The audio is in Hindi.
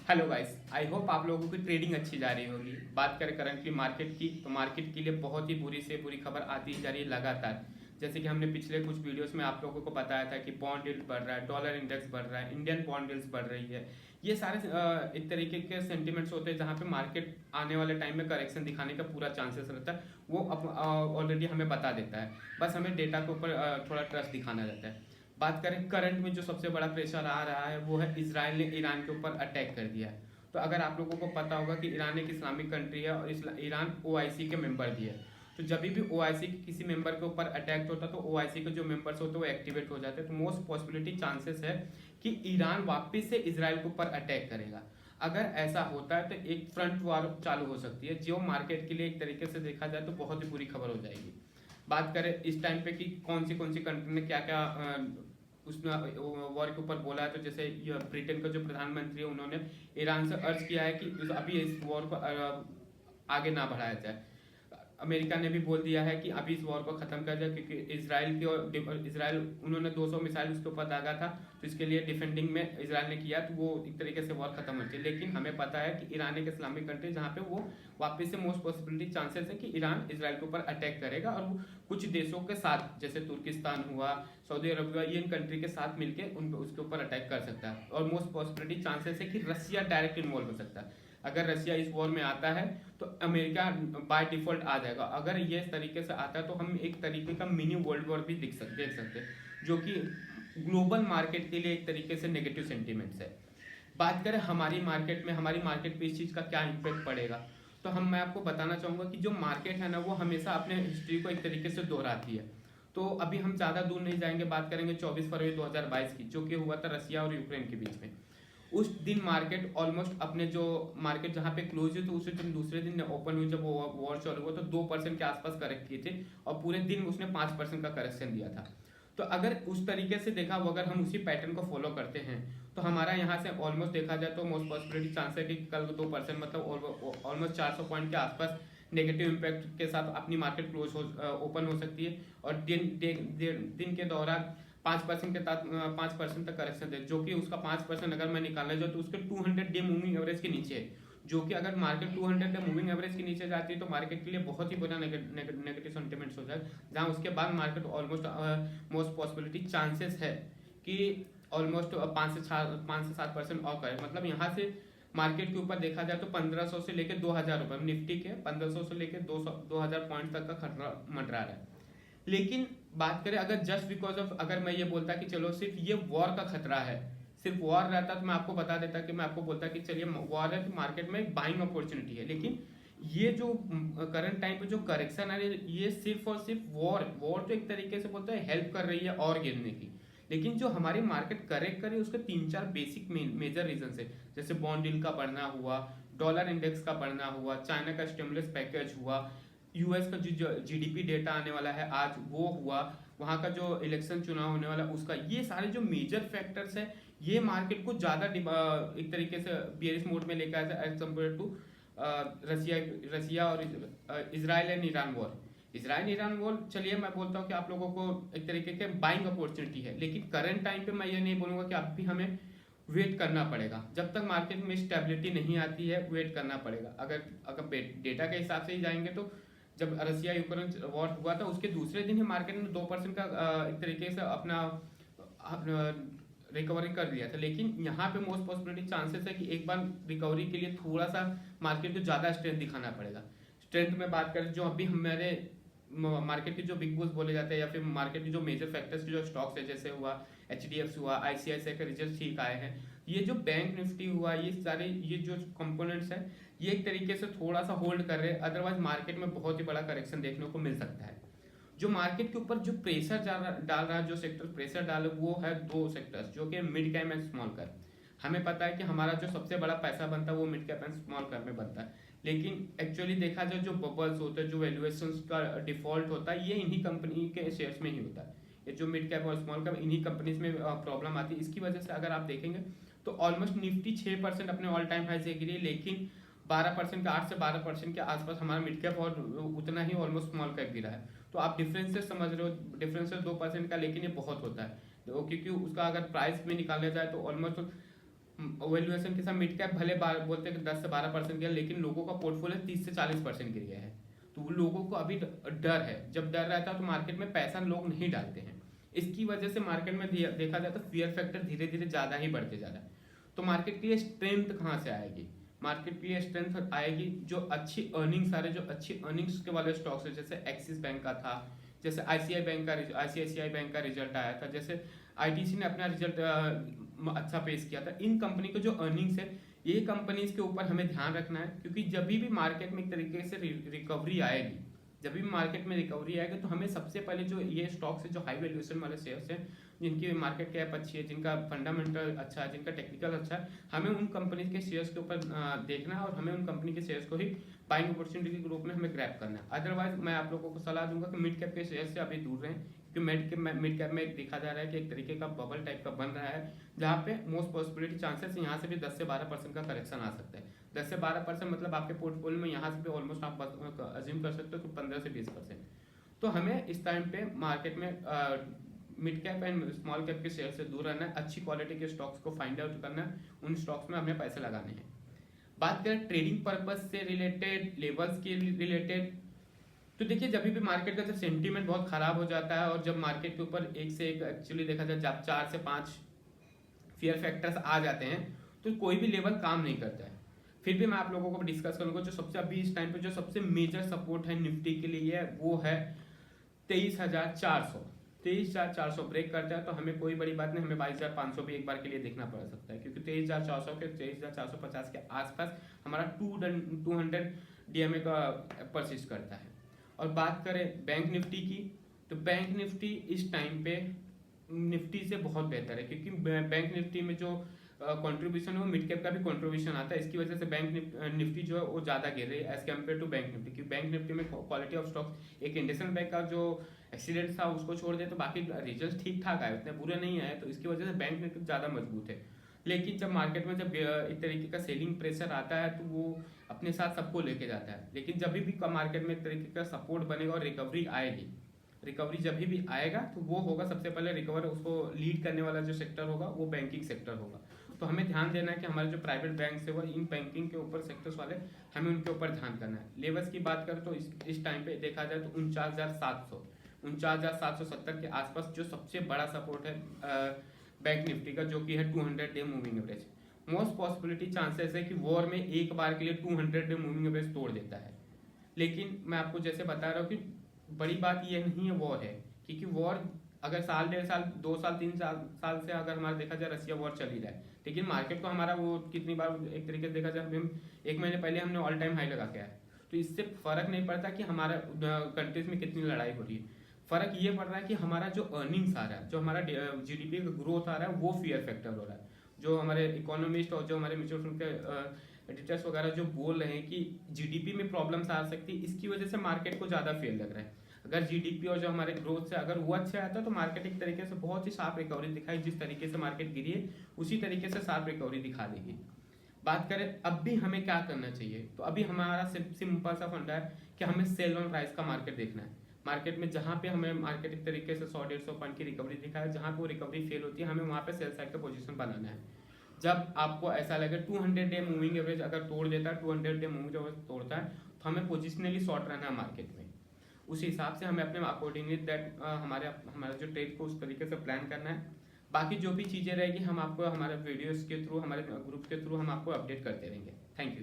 हेलो गाइस, आई होप आप लोगों की ट्रेडिंग अच्छी जा रही होगी। बात करें करंटली मार्केट की, तो मार्केट के लिए बहुत ही बुरी से बुरी खबर आती जा रही है लगातार। जैसे कि हमने पिछले कुछ वीडियोस में आप लोगों को बताया था कि बॉन्ड यील्ड बढ़ रहा है, डॉलर इंडेक्स बढ़ रहा है, इंडियन बॉन्ड यील्ड्स बढ़ रही है। ये सारे एक तरीके के सेंटिमेंट्स होते हैं जहाँ पे मार्केट आने वाले टाइम में करेक्शन दिखाने का पूरा चांसेस रहता है। वो ऑलरेडी हमें बता देता है, बस हमें डेटा के ऊपर थोड़ा ट्रस्ट दिखाना रहता है। बात करें करंट में जो सबसे बड़ा प्रेशर आ रहा है वो है इसराइल ने ईरान के ऊपर अटैक कर दिया है। तो अगर आप लोगों को पता होगा कि ईरान एक इस्लामिक कंट्री है और ईरान ओआईसी के मेंबर भी है। तो जब भी ओआईसी के किसी मेंबर के ऊपर अटैक होता है तो ओआईसी के जो मेंबर्स होते हैं वो एक्टिवेट हो जाते हैं। तो मोस्ट पॉसिबिलिटी चांसेस है कि ईरान वापस से इसराइल के ऊपर अटैक करेगा। अगर ऐसा होता है तो एक फ्रंट वॉर चालू हो सकती है, जो मार्केट के लिए एक तरीके से देखा जाए तो बहुत ही बुरी खबर हो जाएगी। बात करें इस टाइम पे कि कौन सी कंट्री ने क्या क्या उसने वॉर के ऊपर बोला है, तो जैसे ब्रिटेन का जो प्रधानमंत्री है उन्होंने ईरान से अर्ज किया है कि अभी इस वॉर को आगे ना बढ़ाया जाए। अमेरिका ने भी बोल दिया है कि अभी इस वॉर को खत्म कर जाए, क्योंकि इसराइल उन्होंने 200 मिसाइल उसके ऊपर दागा था, तो इसके लिए डिफेंडिंग में इसराइल ने किया, तो वो एक तरीके से वॉर खत्म हो चाहिए। लेकिन हमें पता है कि ईरान एक इस्लामिक कंट्री जहाँ पे वो वापस से मोस्ट पॉसिबिलिटी चांसेस है कि ईरान इसराइल के ऊपर अटैक करेगा, और वो कुछ देशों के साथ जैसे तुर्किस्तान हुआ, सऊदी अरब हुआ, ये इन कंट्री के साथ मिलकर उन उसके ऊपर अटैक कर सकता है। और मोस्ट पॉसिबिलिटी चांसेस है कि रसिया डायरेक्ट इन्वॉल्व हो सकता है। अगर रसिया इस वॉर में आता है तो अमेरिका बाय डिफॉल्ट आ जाएगा। अगर ये इस तरीके से आता है तो हम एक तरीके का मिनी वर्ल्ड वॉर भी देख सकते हैं, जो कि ग्लोबल मार्केट के लिए एक तरीके से नेगेटिव सेंटीमेंट्स है। बात करें हमारी मार्केट पे इस चीज़ का क्या इम्पैक्ट पड़ेगा, तो मैं आपको बताना चाहूँगा कि जो मार्केट है ना वो हमेशा अपने हिस्ट्री को एक तरीके से दोहराती है। तो अभी हम ज़्यादा दूर नहीं जाएंगे, बात करेंगे 24 फरवरी 2022 की, जो कि हुआ था रसिया और यूक्रेन के बीच में। उस दिन मार्केट ऑलमोस्ट अपने जो मार्केट जहाँ पे क्लोज हुई तो उसी दिन दूसरे दिन ओपन हुई, जब वो वॉर चालू हुआ तो 2% के आसपास करेक्ट किए थे, और पूरे दिन उसने 5% का करेक्शन दिया था। तो अगर उस तरीके से देखा, वो अगर हम उसी पैटर्न को फॉलो करते हैं तो हमारा यहाँ से ऑलमोस्ट देखा जाए तो मोस्ट पॉसिबिलिटी चांस है कि कल 2% मतलब ऑलमोस्ट 400 पॉइंट के आसपास नेगेटिव इम्पैक्ट के साथ अपनी मार्केट क्लोज हो ओपन हो सकती है। और दिन के दौरान 5% के साथ 5% तक करेक्शन दे, जो कि उसका 5% अगर मैं निकालने जाऊँ तो उसके 200 डे मूविंग एवरेज के नीचे है। जो कि अगर मार्केट 200 डे मूविंग एवरेज के नीचे जाती है तो मार्केट के लिए बहुत ही बुरा नेगेटिव सेंटिमेंट्स हो जाए, जहाँ उसके बाद market almost most possibility chances है कि ऑलमोस्ट 5 से 7% और करे। मतलब यहाँ से मार्केट के ऊपर देखा जाए तो 1500 से लेकर 2000 रुपये, निफ्टी के 1500 से लेकर 2000 पॉइंट तक का खतरा मंडरा रहा है। लेकिन बात करें अगर जस्ट बिकॉज ऑफ, अगर मैं ये बोलता कि चलो सिर्फ ये वॉर का खतरा है, सिर्फ वॉर रहता तो मैं आपको बता देता कि मैं आपको बोलता कि चलिए वॉर है तो मार्केट में एक बाइंग अपॉर्चुनिटी है। लेकिन ये जो करंट टाइम पे जो करेक्शन है ये सिर्फ और सिर्फ वॉर तो एक तरीके से बोलते हैं हेल्प कर रही है और गिरने की। लेकिन जो हमारी मार्केट करेक्ट करे उसके 3-4 बेसिक मेजर रीजन है, जैसे बॉन्ड डील का बढ़ना हुआ, डॉलर इंडेक्स का बढ़ना हुआ, चाइना का स्टिमुलस पैकेज हुआ, यूएस का जो जीडीपी डेटा आने वाला है आज वो हुआ, वहाँ का जो इलेक्शन चुनाव होने वाला उसका, ये सारे जो मेजर फैक्टर्स है ये मार्केट को ज़्यादा एक तरीके से बियरिश मोड में लेकर आया एज कम्पेयर टू रसिया रसिया और Israel and Iran war. Israel Iran war चलिए मैं बोलता हूँ कि आप लोगों को एक तरीके के बाइंग अपॉर्चुनिटी है, लेकिन करंट टाइम पे मैं ये नहीं बोलूँगा कि अब भी हमें वेट करना पड़ेगा। जब तक मार्केट में स्टेबिलिटी नहीं आती है वेट करना पड़ेगा। अगर अगर डेटा के हिसाब से ही जाएंगे तो जब रसिया यूक्रेन वॉर हुआ था उसके दूसरे दिन ही मार्केट ने 2% का एक तरीके से अपना रिकवरी कर लिया था। लेकिन यहाँ पे मोस्ट पॉसिबिलिटी चांसेस है कि एक बार रिकवरी के लिए थोड़ा सा मार्केट को ज़्यादा स्ट्रेंथ दिखाना पड़ेगा। स्ट्रेंथ में बात करें जो अभी हमारे मार्केट के जो बिग बुल्स बोले जाते हैं या फिर मार्केट के जो मेजर फैक्टर्स जो स्टॉक्स है, जैसे हुआ एचडीएफसी हुआ, आईसीआईसीआई का रिजल्ट ठीक आए हैं, ये जो बैंक निफ्टी हुआ, ये सारे ये जो कंपोनेंट्स हैं ये एक तरीके से थोड़ा सा होल्ड कर रहे हैं। अदरवाइज मार्केट में बहुत ही बड़ा करेक्शन देखने को मिल सकता है। जो मार्केट के ऊपर जो प्रेशर डाल रहा है, जो सेक्टर प्रेशर डाले वो है दो सेक्टर्स, जो कि mid cap and small cap. हमें पता है कि हमारा जो सबसे बड़ा पैसा बनता है वो mid cap and small cap में बनता है। लेकिन एक्चुअली देखा जाए जो बबल्स होते हैं, जो वैल्यूएशन का डिफॉल्ट होता है, ये इन्हीं कंपनी के शेयर्स में ही होता है। ये जो मिड कैप और स्मॉल कैप इन्हीं कंपनीज में प्रॉब्लम आती है। इसकी वजह से अगर आप देखेंगे तो ऑलमोस्ट निफ्टी 6% अपने ऑल टाइम हाई से गिरी, लेकिन 12% का 8 से 12% के आसपास हमारा मिड कैप और उतना ही ऑलमोस्ट स्मॉल कैप गिरा है। तो आप डिफरेंसेस समझ रहे हो, डिफरेंसेस 2% का, लेकिन ये बहुत होता है। तो क्योंकि उसका अगर प्राइस में निकाला जाए तो ऑलमोस्ट वैल्यूएशन के साथ मिड कैप भले बोलते हैं कि 10 से 12% गया, लेकिन लोगों का पोर्टफोलियो 30 से 40% गिर गया है। तो लोगों को अभी डर है, जब डर रहता है तो मार्केट में पैसा लोग नहीं डालते हैं। इसकी वजह से मार्केट में देखा जाए तो फियर फैक्टर धीरे धीरे ज़्यादा ही बढ़ते जा रहा है। तो मार्केट के लिए स्ट्रेंथ कहाँ से आएगी? मार्केट के लिए स्ट्रेंथ आएगी जो अच्छी अर्निंग्स आ रहे, जो अच्छी अर्निंग्स के वाले स्टॉक्स है, जैसे एक्सिस बैंक का था, जैसे आईसीआईसीआई बैंक का रिजल्ट आया था, जैसे आईटीसी ने अपना रिजल्ट अच्छा पेश किया था। इन कंपनी को जो अर्निंग्स है, ये कंपनीज के ऊपर हमें ध्यान रखना है, क्योंकि जब भी मार्केट में एक तरीके से रिकवरी आएगी, जब भी मार्केट में रिकवरी आएगी, तो हमें सबसे पहले जो ये स्टॉक्स है, जो हाई वैल्यूएशन वाले शेयर्स हैं, जिनकी मार्केट कैप अच्छी है, जिनका फंडामेंटल अच्छा है, जिनका टेक्निकल अच्छा है, हमें उन कंपनी के शेयर्स के ऊपर देखना है और हमें उन कंपनी के शेयर्स को ही बाइंग अपॉर्चुनिटी के रूप में हमें ग्रैब करना है। अदरवाइज मैं आप लोगों को सलाह दूंगा कि मिड कैप के शेयर से अभी दूर रहें, क्योंकि मिड कैप में देखा जा रहा है कि एक तरीके का बबल टाइप का बन रहा है, जहाँ पे मोस्ट पॉसिबिलिटी चांसेस यहाँ से भी 10 से 12% का करेक्शन आ सकता है। 10 से 12% मतलब आपके पोर्टफोलियो में यहाँ से भी ऑलमोस्ट आप अज्यूम कर सकते हो कि 15 से 20%। तो हमें इस टाइम पे मार्केट में mid cap and small cap के शेयर से दूर रहना है, अच्छी क्वालिटी के स्टॉक्स को फाइंड आउट करना है, उन स्टॉक्स में हमें पैसे लगाने हैं। बात करें ट्रेडिंग पर्पज से रिलेटेड, लेवल्स के रिलेटेड, तो देखिए जब भी मार्केट का जब सेंटीमेंट बहुत खराब हो जाता है और जब मार्केट के ऊपर एक से एक एक्चुअली देखा जाए जब 4 से 5 फियर फैक्टर्स आ जाते हैं, तो कोई भी लेवल काम नहीं करता है। फिर भी मैं आप लोगों को डिस्कस करूंगा जो सबसे अभी इस टाइम पे जो सबसे मेजर सपोर्ट है निफ्टी के लिए, वो है 23,400। 23,400 ब्रेक करता है तो हमें कोई बड़ी बात नहीं, हमें 22,500 भी एक बार के लिए देखना पड़ सकता है, क्योंकि 23,400 के 23,450 के आसपास हमारा 200 डीएमए का परसिस्ट करता है। और बात करें बैंक निफ्टी की, तो बैंक निफ्टी इस टाइम पे निफ्टी से बहुत बेहतर है, क्योंकि बैंक निफ्टी में जो कंट्रीब्यूशन है वो मिड कैप का भी कंट्रीब्यूशन आता है। इसकी वजह से बैंक निफ्टी जो है वो ज़्यादा गिर रही है as compared to Bank Nifty, क्योंकि बैंक निफ्टी में क्वालिटी ऑफ स्टॉक्स, एक इंडस्ट्रियल बैंक का जो एक्सीडेंट था उसको छोड़ दे तो बाकी रिजल्ट ठीक ठाक आए, उतने बुरे नहीं आए, तो इसकी वजह से बैंक निफ्टी ज़्यादा मजबूत है। लेकिन जब मार्केट में जब एक तरीके का सेलिंग प्रेशर आता है तो वो अपने साथ सबको लेके जाता है, लेकिन जब भी मार्केट में एक तरीके का सपोर्ट बनेगा और रिकवरी आएगी, रिकवरी जब भी आएगा तो वो होगा सबसे पहले रिकवर, उसको लीड करने वाला जो सेक्टर होगा वो बैंकिंग सेक्टर होगा। तो हमें ध्यान देना है कि हमारे जो प्राइवेट बैंक है वो इन बैंकिंग के ऊपर सेक्टर्स वाले, हमें उनके ऊपर ध्यान करना है। लेवल्स की बात करें तो इस टाइम पे देखा जाए तो 49,770 के आसपास जो सबसे बड़ा सपोर्ट है बैंक निफ्टी का, जो कि है 200 day moving average. Most possibility chances है कि वॉर में एक बार के लिए 200 डे मूविंग एवरेज तोड़ देता है, लेकिन मैं आपको जैसे बता रहा हूँ कि बड़ी बात यह नहीं है वॉर है, क्योंकि वॉर अगर साल 1.5 साल 2 साल 3 साल से अगर हमारा देखा जाए रसिया वॉर चल ही रहा है, लेकिन मार्केट को हमारा वो कितनी बार एक तरीके से देखा जाए, हम 1 महीने पहले हमने ऑल टाइम हाई लगा के आया, तो इससे फर्क नहीं पड़ता कि हमारा कंट्रीज में कितनी लड़ाई हो रही है। फर्क ये पड़ रहा है कि हमारा जो अर्निंग्स आ रहा है, जो हमारा जीडीपी का ग्रोथ आ रहा है, वो फियर फैक्टर हो रहा है। जो हमारे इकोनॉमिस्ट और जो हमारे म्यूचुअल फंड के एडिटर्स वगैरह जो बोल रहे हैं कि जीडीपी में प्रॉब्लम्स आ सकती है, इसकी वजह से मार्केट को ज़्यादा फेल लग रहा है। अगर जीडीपी और जो हमारे ग्रोथ से अगर वो अच्छा आता है तो मार्केट एक तरीके से बहुत ही शार्प रिकवरी दिखाई, जिस तरीके से मार्केट गिरी है उसी तरीके से शार्प रिकवरी दिखा देगी। बात करें अब भी हमें क्या करना चाहिए, तो अभी हमारा सिंपल सा फंडा है कि हमें सेल ऑन राइज का मार्केट देखना है। मार्केट में जहाँ पे हमें मार्केट एक तरीके से 100-150 पॉइंट की रिकवरी दिखाए, जहाँ पे वो रिकवरी फेल होती है, हमें वहाँ पे सेल साइड का पोजीशन बनाना है। जब आपको ऐसा लगे 200 डे मूविंग एवरेज अगर तोड़ देता है, 200 डे मूविंग एवरेज तोड़ता है, तो हमें पोजिशनली शॉर्ट रहना है मार्केट में। उस हिसाब से हमें अपने अकॉर्डिंगली दैट हमारा जो ट्रेड को उस तरीके से प्लान करना है। बाकी जो भी चीज़ें रहेगी हम आपको हमारे वीडियोस के थ्रू, हमारे ग्रुप के थ्रू हम आपको अपडेट करते रहेंगे। Thank you.